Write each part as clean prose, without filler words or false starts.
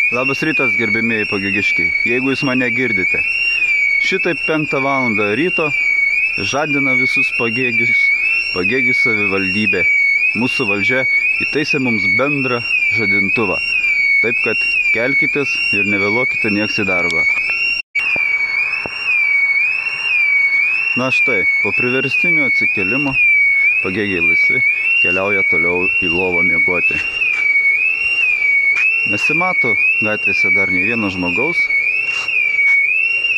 Labas rytas, gerbėmėjai Pagigiškiai. Jeigu jūs mane girdite, šitaip 5 valandą ryto žadina visus Pagėgių savivaldybė. Mūsų valdžia įtaisė mums bendrą žadintuvą. Taip kad kelkitės ir nevėluokite nieks į darbą. Na štai, po priverstinio atsikėlimo Pagėgiai laisvi keliauja toliau į lovą miegoti. Nesimato gatvėse dar nei vieno žmogaus,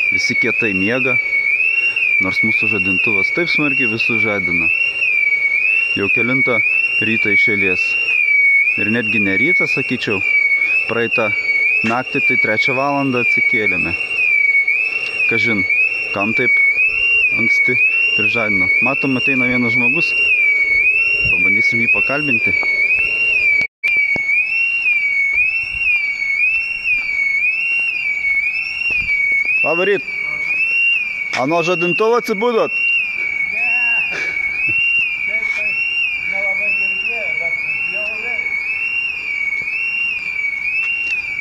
visi kietai miega, nors mūsų žadintuvas taip smarkiai visus žadina. Jau kelintą rytą iš eilės. Ir netgi ne rytą, sakyčiau, praeitą naktį tai 3 valandą atsikėlėme. Kažin, kam taip anksti prižadino. Matom, ateina vienas žmogus, pabandysim jį pakalbinti. Labą ryt. A nuo žadintuvo atsibudot? Ne. Šiaip tai nelabai girdėjau, bet jau vėl.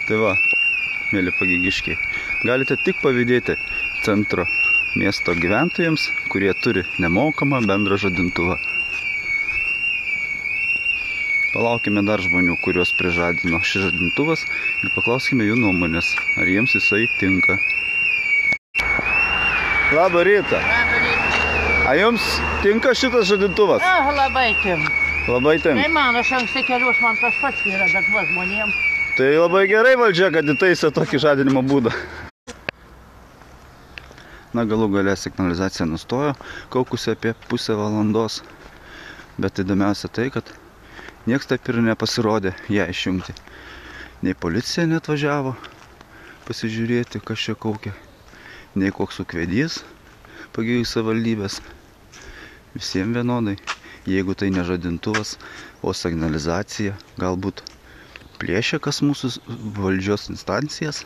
Tai va, mėly Pagigiškiai, galite tik pavydėti centro miesto gyventojams, kurie turi nemokamą bendrą žadintuvą. Palaukime dar žmonių, kuriuos prižadino šis žadintuvas ir paklauskime jų nuomonės, ar jiems jisai tinka. Labą rytą. Labą rytą. A jums tinka šitas žadintuvas? Labai tinka. Labai tinka. Tai man, aš anksti kelius, man tas pats yra, bet va žmonėm. Tai labai gerai valdžia, kad įtaisė tokį žadinimo būdą. Na, galų gale signalizacija nustojo, kaukusi apie pusę valandos. Bet įdomiausia tai, kad nieks taip ir nepasirodė ją išjungti. Nei policija neatvažiavo pasižiūrėti, kas čia kaukia. Nei koks ūkvedys Pagėgių savivaldybės. Visiems vienodai. Jeigu tai ne žadintuvas, o signalizacija, galbūt plėšia kas mūsų valdžios instancijas.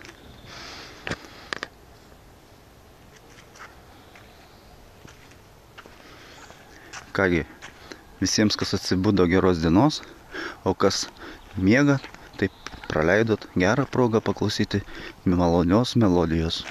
Kągi, visiems, kas atsibudo, geros dienos, o kas miega, tai praleidot gerą progą paklausyti malonios melodijos.